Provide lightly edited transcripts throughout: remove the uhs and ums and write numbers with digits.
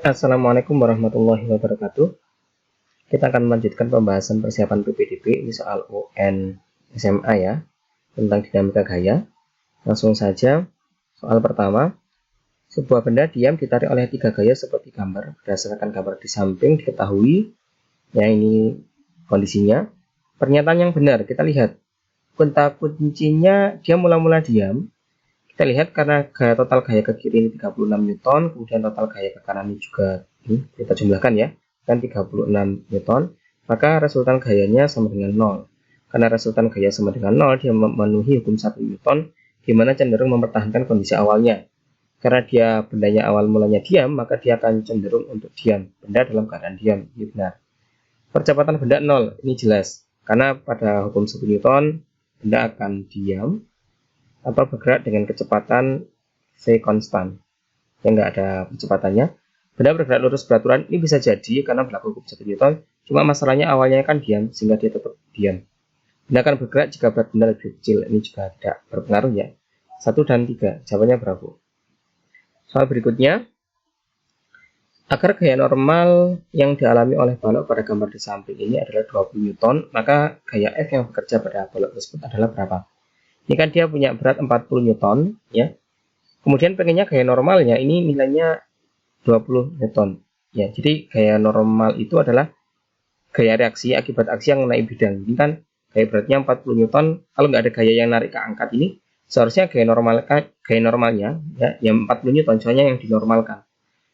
Assalamualaikum warahmatullahi wabarakatuh. Kita akan melanjutkan pembahasan persiapan PPDB. Ini soal UN SMA ya, tentang dinamika gaya. Langsung saja, soal pertama. Sebuah benda diam ditarik oleh tiga gaya seperti gambar. Berdasarkan gambar di samping diketahui, ya ini kondisinya. Pernyataan yang benar, kita lihat. Kata kuncinya dia mula-mula diam. Kita lihat karena total gaya ke kiri ini 36 Newton, kemudian total gaya ke kanan ini juga ini kita jumlahkan ya, kan 36 Newton, maka resultan gayanya sama dengan 0. Karena resultan gaya sama dengan 0, dia memenuhi hukum 1 Newton, di mana cenderung mempertahankan kondisi awalnya. Karena dia bendanya awal mulanya diam, maka dia akan cenderung untuk diam. Benda dalam keadaan diam, ini benar. Percepatan benda 0, ini jelas. Karena pada hukum 1 Newton, benda akan diam atau bergerak dengan kecepatan V konstan yang enggak ada percepatannya. Benda bergerak lurus beraturan, ini bisa jadi karena berlaku hukum 1 Newton, cuma masalahnya awalnya kan diam sehingga dia tetap diam. Benda akan bergerak jika berat benda lebih kecil, ini juga tidak berpengaruh ya. 1 dan 3, jawabannya berapa? Soal berikutnya, agar gaya normal yang dialami oleh balok pada gambar di samping ini adalah 20 Newton, maka gaya F yang bekerja pada balok tersebut adalah berapa? Ini kan dia punya berat 40 Newton ya. Kemudian pengennya gaya normalnya ini nilainya 20 Newton. Ya, jadi gaya normal itu adalah gaya reaksi akibat aksi yang menaik bidang. Ini kan gaya beratnya 40 Newton. Kalau nggak ada gaya yang narik ke angkat ini, seharusnya gaya normalnya ya, yang 40 Newton, soalnya yang dinormalkan.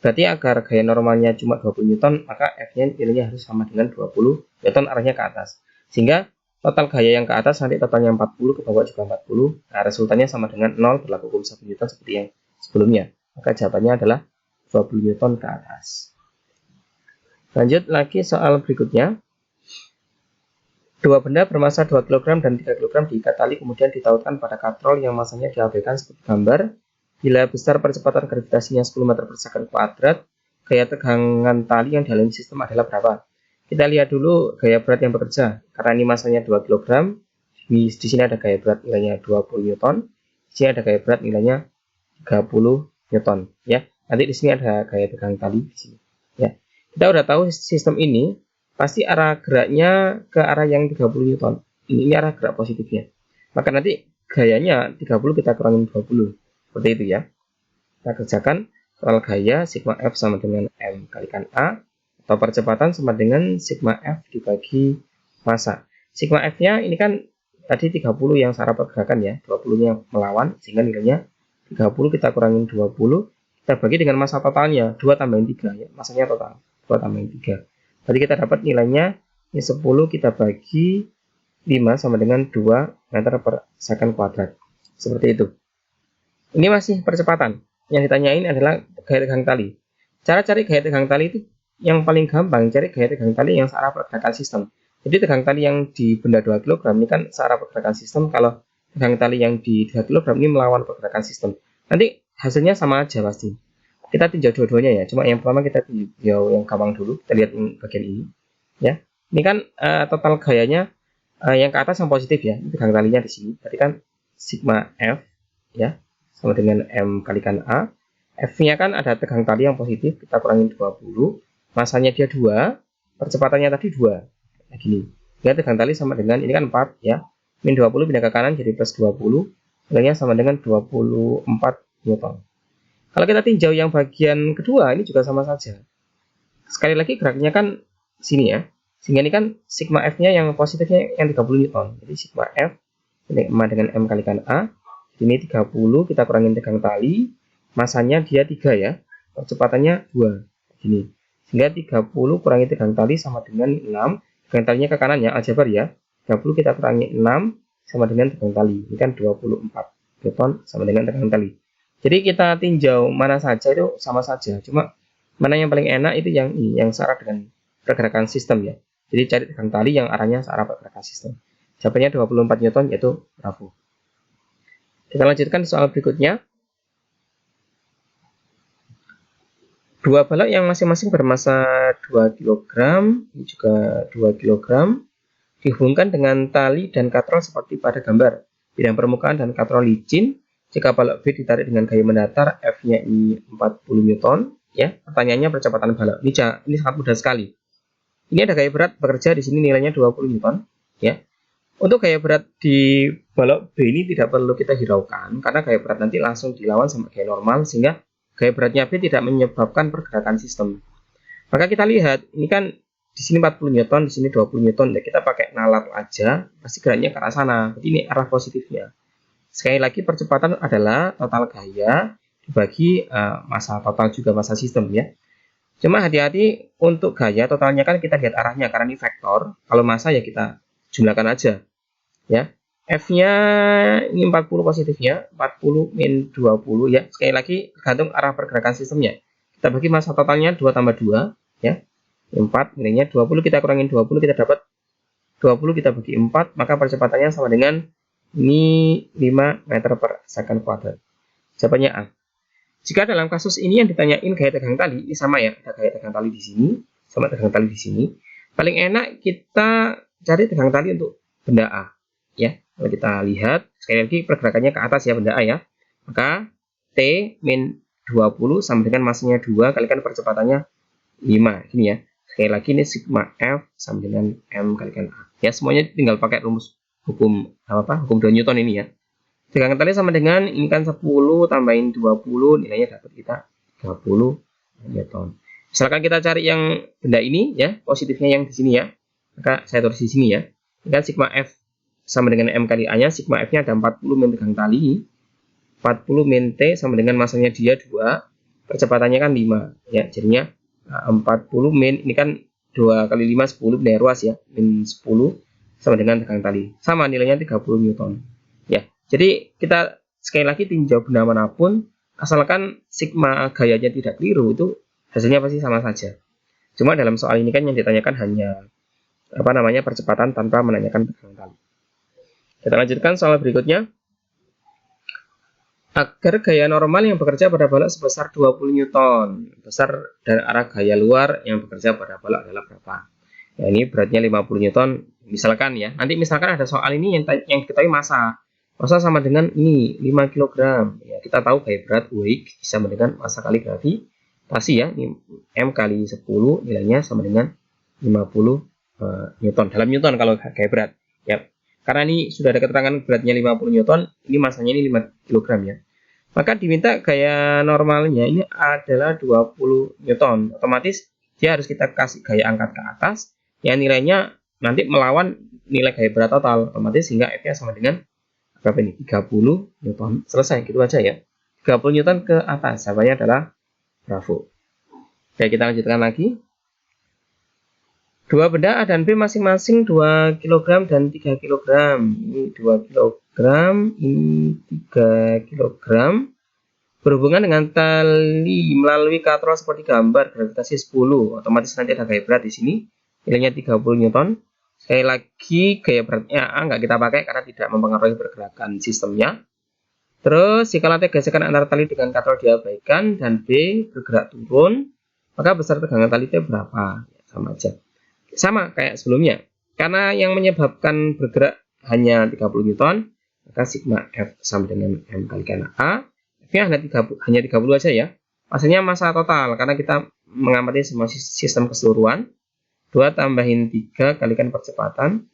Berarti agar gaya normalnya cuma 20 Newton, maka F-nya nilainya harus sama dengan 20 Newton arahnya ke atas. Sehingga total gaya yang ke atas nanti totalnya 40, ke bawah juga 40. Nah, resultannya sama dengan 0, berlaku hukum 1 Newton seperti yang sebelumnya. Maka jawabannya adalah 20 Newton ke atas. Lanjut lagi soal berikutnya. Dua benda bermassa 2 kg dan 3 kg diikat tali kemudian ditautkan pada katrol yang masanya diabaikan seperti gambar. Bila besar percepatan gravitasinya 10 meter per second kuadrat, gaya tegangan tali yang dialami sistem adalah berapa? Kita lihat dulu gaya berat yang bekerja. Karena ini masanya 2 kg, di sini ada gaya berat nilainya 20 Newton, di sini ada gaya berat nilainya 30 Newton. Ya, nanti di sini ada gaya tegangan tali di sini. Ya, kita udah tahu sistem ini pasti arah geraknya ke arah yang 30 Newton. Ini arah gerak positifnya. Maka nanti gayanya 30 kita kurangin 20. Seperti itu ya. Kita kerjakan soal gaya sigma F sama dengan M kalikan A, atau percepatan sama dengan sigma F dibagi massa. Sigma F-nya ini kan tadi 30 yang searah pergerakan ya, 20-nya melawan, sehingga nilainya 30 kita kurangin 20, kita bagi dengan massa totalnya, 2 tambahin 3 ya, massanya total, 2 tambahin 3. Berarti kita dapat nilainya, ini 10 kita bagi 5 sama dengan 2 meter per second kuadrat. Seperti itu. Ini masih percepatan. Yang ditanyain adalah gaya tegang tali. Cara cari gaya tegang tali itu yang paling gampang, cari gaya tegang tali yang searah pergerakan sistem. Jadi tegang tali yang di benda 2 kg ini kan searah pergerakan sistem, kalau tegang tali yang di 3 kg ini melawan pergerakan sistem. Nanti hasilnya sama aja pasti. Kita tinjau dua-duanya ya, cuma yang pertama kita tinjau yang gampang dulu, kita lihat bagian ini. Ya, ini kan total gayanya yang ke atas yang positif ya, tegang talinya di sini. Berarti kan sigma F ya, sama dengan M kalikan A. F-nya kan ada tegang tali yang positif, kita kurangin 20. Masanya dia 2, percepatannya tadi 2. Nah gini, ya tegang tali sama dengan, ini kan 4 ya. Min 20 pindah ke kanan jadi plus 20. Nilainya sama dengan 24 Newton. Kalau kita tinjau yang bagian kedua, ini juga sama saja. Sekali lagi geraknya kan sini ya. Sehingga ini kan sigma F-nya yang positifnya yang 30 Newton. Jadi sigma F ini sama dengan M kalikan A. Ini 30, kita kurangin tegang tali. Masanya dia 3 ya. Percepatannya 2. Gini. Sehingga 30 kurangi tegang tali sama dengan 6. Tegang talinya ke kanan ya, aljabar ya. 30 kita kurangi 6 sama dengan tegang tali. Ini kan 24 Newton sama dengan tegang tali. Jadi kita tinjau mana saja itu sama saja. Cuma mana yang paling enak itu yang ini, yang searah dengan pergerakan sistem ya. Jadi cari tegang tali yang arahnya searah pergerakan sistem. Jawabannya 24 Newton yaitu bravo. Kita lanjutkan soal berikutnya. Dua balok yang masing-masing bermassa 2 kg, ini juga 2 kg, dihubungkan dengan tali dan katrol seperti pada gambar. Bidang permukaan dan katrol licin. Jika balok B ditarik dengan gaya mendatar, F-nya ini 40 Newton, ya. Pertanyaannya percepatan balok. Ini sangat mudah sekali. Ini ada gaya berat bekerja di sini nilainya 20 Newton, ya. Untuk gaya berat di balok B ini tidak perlu kita hiraukan karena gaya berat nanti langsung dilawan sama gaya normal sehingga gaya beratnya B tidak menyebabkan pergerakan sistem. Maka kita lihat, ini kan di sini 40 Newton, di sini 20 Newton. Ya, kita pakai nalar aja, pasti geraknya ke arah sana. Jadi ini arah positifnya. Sekali lagi percepatan adalah total gaya dibagi massa total juga massa sistem ya. Cuma hati-hati untuk gaya totalnya kan kita lihat arahnya karena ini vektor. Kalau massa ya kita jumlahkan aja. Ya, F-nya ini 40 positifnya, 40 min 20 ya. Sekali lagi tergantung arah pergerakan sistemnya. Kita bagi massa totalnya 2 tambah 2 ya. 4 nilainya 20 kita kurangin 20 kita dapat 20 kita bagi 4 maka percepatannya sama dengan ini 5 meter per second kuadrat. Jawabannya A. Jika dalam kasus ini yang ditanyain gaya tegang tali, ini sama ya, ada gaya tegang tali di sini sama tegang tali di sini. Paling enak kita cari tegang tali untuk benda A. Ya, kalau kita lihat sekali lagi pergerakannya ke atas ya benda A ya. Maka T min 20 sama dengan massanya 2 kalikan percepatannya 5. Gini ya. Sekali lagi ini sigma F sama dengan M kalikan A. Ya, semuanya tinggal pakai rumus hukum hukum 2 Newton ini ya. Tegangan tali sama dengan ini kan 10 tambahin 20 nilainya dapat kita 30 Newton. Misalkan kita cari yang benda ini ya, positifnya yang di sini ya. Maka saya tulis di sini ya. Ini kan sigma F sama dengan M kali A-nya, sigma F-nya ada 40 min tegang tali. 40 min T sama dengan masanya dia 2, percepatannya kan 5 ya. Jadinya 40 min ini kan 2 kali 5 10 benda ruas ya, min 10 sama dengan tegang tali. Sama nilainya 30 Newton. Ya. Jadi kita sekali lagi tinjau benda manapun asalkan sigma gayanya tidak keliru itu hasilnya pasti sama saja. Cuma dalam soal ini kan yang ditanyakan hanya percepatan tanpa menanyakan tegangan tali. Kita lanjutkan soal berikutnya. Agar gaya normal yang bekerja pada balok sebesar 20 Newton, besar dari arah gaya luar yang bekerja pada balok adalah berapa? Ya, ini beratnya 50 Newton, misalkan ya. Nanti misalkan ada soal ini yang diketahui massa. Massa sama dengan ini 5 kg. Ya, kita tahu gaya berat weight sama dengan massa kali gravitasi ya. Ini M kali 10 nilainya sama dengan 50 Newton. Dalam Newton kalau gaya berat. Ya. Karena ini sudah ada keterangan beratnya 50 Newton, ini massanya ini 5 kg ya. Maka diminta gaya normalnya ini adalah 20 Newton. Otomatis dia harus kita kasih gaya angkat ke atas, yang nilainya nanti melawan nilai gaya berat total. Otomatis sehingga F-nya sama dengan berapa ini? 30 Newton. Selesai, gitu aja ya. 30 Newton ke atas, jawabannya adalah bravo. Oke, kita lanjutkan lagi. Dua benda A dan B masing-masing 2 kg dan 3 kg. Ini 2 kg, ini 3 kg. Berhubungan dengan tali melalui katrol seperti gambar gravitasi 10. Otomatis nanti ada gaya berat di sini. Nilainya 30 Newton. Sekali lagi gaya beratnya A nggak kita pakai karena tidak mempengaruhi pergerakan sistemnya. Terus jika lantai gesekan antara tali dengan katrol diabaikan dan B bergerak turun, maka besar tegangan tali T berapa? Ya, sama aja. Sama kayak sebelumnya. Karena yang menyebabkan bergerak hanya 30 Newton, maka sigma F sama dengan M kalikan A. F-nya hanya 30 aja ya. Maksudnya massa total, karena kita mengamati semua sistem keseluruhan. 2 tambahin 3 kalikan percepatan.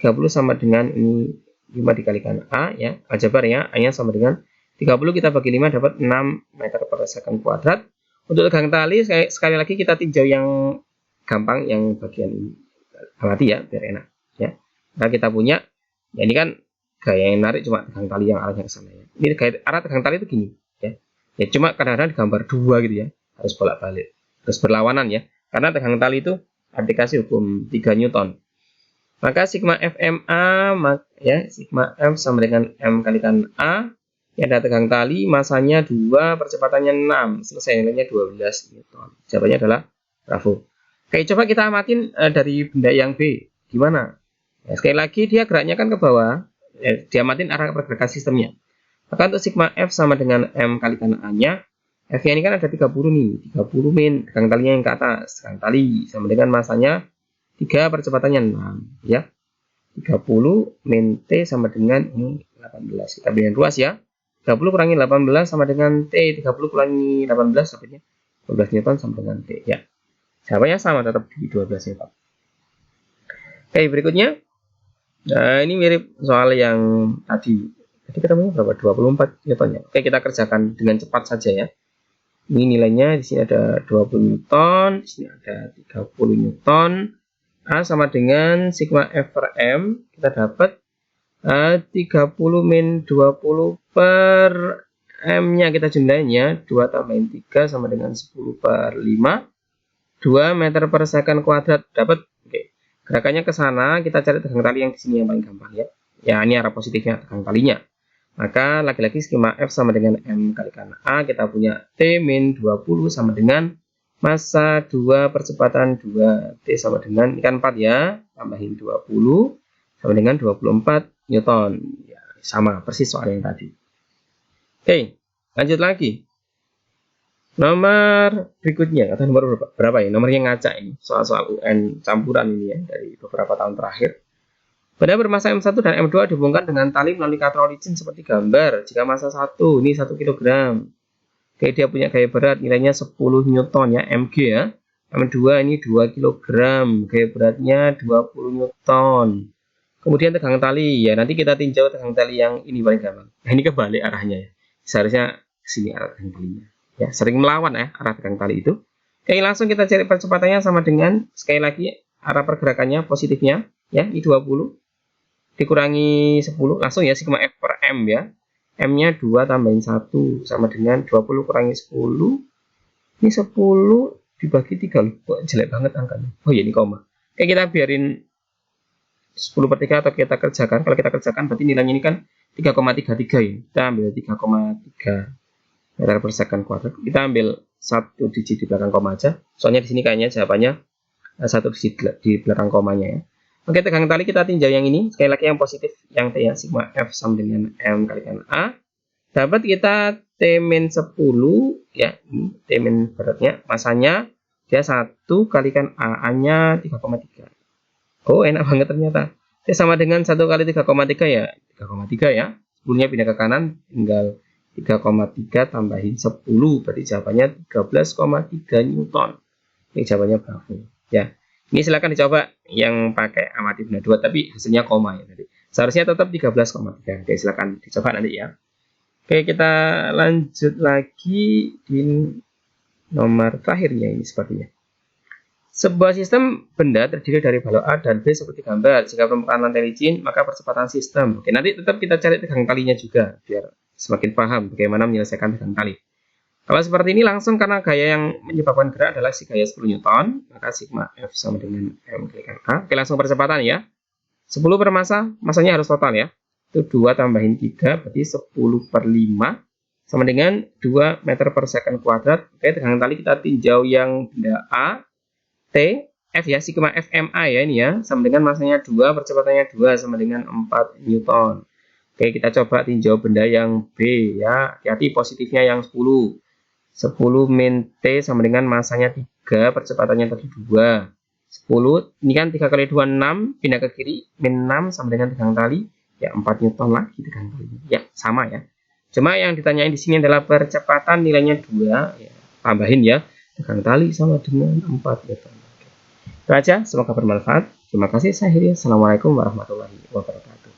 30 sama dengan ini 5 dikalikan A ya. Aljabar ya, A-nya sama dengan 30 kita bagi 5 dapat 6 meter per second kuadrat. Untuk tegang tali, sekali lagi kita tinjau yang gampang yang bagian ini amati ya biar enak ya. Nah kita punya ya ini kan gaya yang narik cuma tegang tali yang arahnya ke sana ya. Ini gaya arah tegang tali itu gini ya. Ya cuma kadang-kadang digambar dua gitu ya. Harus bolak-balik. Terus berlawanan ya. Karena tegang tali itu aplikasi hukum 3 Newton. Maka sigma FMA ya sigma F sama dengan M kalikan A. Ya ada tegang tali masanya 2 percepatannya 6. Selesai nilainya 12 Newton. Jawabannya adalah bravo. Oke, coba kita amatin dari benda yang B. Gimana? Ya, sekali lagi dia geraknya kan ke bawah. Diamatin arah pergerakan sistemnya. Maka untuk sigma F sama dengan M kalikan A-nya. F-nya ini kan ada 30 nih. 30 min. Tegang talinya yang ke atas. Tegang tali sama dengan masanya 3 percepatannya 6. Ya. 30 min T sama dengan ini 18. Kita bikin ruas ya. 30 kurangi 18 sama dengan T. 30 kurangi 18 dapatnya 12 Newton sama dengan T. Ya, jawabannya sama, tetap di 12 Newton. Oke, berikutnya. Nah, ini mirip soal yang tadi. Jadi ketemunya berapa? 24 Newton ya. Oke, kita kerjakan dengan cepat saja ya. Ini nilainya di sini ada 20 Newton, di sini ada 30 Newton. A sama dengan sigma F per M. Kita dapat 30 min 20 per M-nya kita jumlahin ya. 2 tambahin 3 sama dengan 10 per 5. 2 meter per second kuadrat dapat. Oke. Gerakannya ke sana, kita cari tegang tali yang di sini yang paling gampang ya. Ya, ini arah positifnya tegang talinya. Maka lagi-lagi skema F sama dengan M kalikan A, kita punya T min 20 sama dengan massa 2 percepatan 2, T sama dengan, ini kan 4 ya, tambahin 20 sama dengan 24 Newton. Ya, sama persis soal yang tadi. Oke, lanjut lagi. Nomor berikutnya, atau nomor berapa ya? Nomor yang ngaca ini, soal-soal UN campuran ini ya, dari beberapa tahun terakhir. Benda bermassa M1 dan M2 dihubungkan dengan tali melalui katrol licin seperti gambar. Jika massa 1, ini 1 kg. Oke, dia punya gaya berat nilainya 10 Newton ya, Mg ya. M2 ini 2 kg, gaya beratnya 20 Newton. Kemudian tegang tali, ya nanti kita tinjau tegang tali yang ini paling gampang. Nah, ini kebalik arahnya ya. Seharusnya ke sini arah tegang talinya. Ya, sering melawan ya arah tegang tali itu. Oke, langsung kita cari percepatannya sama dengan, sekali lagi arah pergerakannya positifnya ya, ini 20. Dikurangi 10 langsung ya, sigma F per M ya. M-nya 2 tambahin 1 sama dengan 20 kurangi 10. Ini 10 dibagi 3 loh. Kok jelek banget angkanya. Oh ya, ini koma. Oke, kita biarin 10 per 3 atau kita kerjakan. Kalau kita kerjakan berarti nilainya ini kan 3,33 ya. Kita ambil 3,3 meter per second kuadrat. Kita ambil satu digit di belakang koma aja. Soalnya di sini kayaknya jawabannya satu digit di belakang komanya ya. Oke, tegang tali kita tinjau yang ini. Sekali lagi yang positif, yang T ya, sigma F sama dengan M kalikan A. Dapat kita T min 10 ya, ini T min beratnya, masanya dia 1 kalikan A-nya 3,3. Oh, enak banget ternyata. T sama dengan 1 kali 3,3 ya, 3,3 ya. 10-nya pindah ke kanan, tinggal 3,3 tambahin 10, berarti jawabannya 13,3 Newton. Ini jawabannya bravo ya. Ini silakan dicoba yang pakai amati benda 2, tapi hasilnya koma ya tadi. Seharusnya tetap 13,3. Oke, silakan dicoba nanti ya. Oke, kita lanjut lagi di nomor terakhirnya ini sepertinya. Sebuah sistem benda terdiri dari balok A dan B seperti gambar. Jika permukaan lantai licin, maka percepatan sistem. Oke, nanti tetap kita cari tegang talinya juga biar semakin paham bagaimana menyelesaikan tegang tali. Kalau seperti ini langsung, karena gaya yang menyebabkan gerak adalah si gaya 10 Newton, maka sigma F sama dengan M kalikan A. Oke, langsung percepatan ya. 10 per massa, massanya harus total ya. Itu 2 tambahin 3, berarti 10 per 5, sama dengan 2 meter per second kuadrat. Oke, tegangan tali kita tinjau yang benda A, T, F ya, sigma FMA ya ini ya, sama dengan massanya 2, percepatannya 2, sama dengan 4 Newton. Oke, kita coba tinjau benda yang B ya, hati-hati positifnya yang 10. 10 min T sama dengan masanya 3, percepatannya tadi 2. 10, ini kan 3 kali 2, 6, pindah ke kiri, min 6 sama dengan tegang tali, ya 4 Newton lagi tegang talinya. Ya, sama ya. Cuma yang ditanyain di sini adalah percepatan nilainya 2, ya, tambahin ya, tegang tali sama dengan 4 Newton. Oke. Itu aja, semoga bermanfaat. Terima kasih, saya akhiri. Assalamualaikum warahmatullahi wabarakatuh.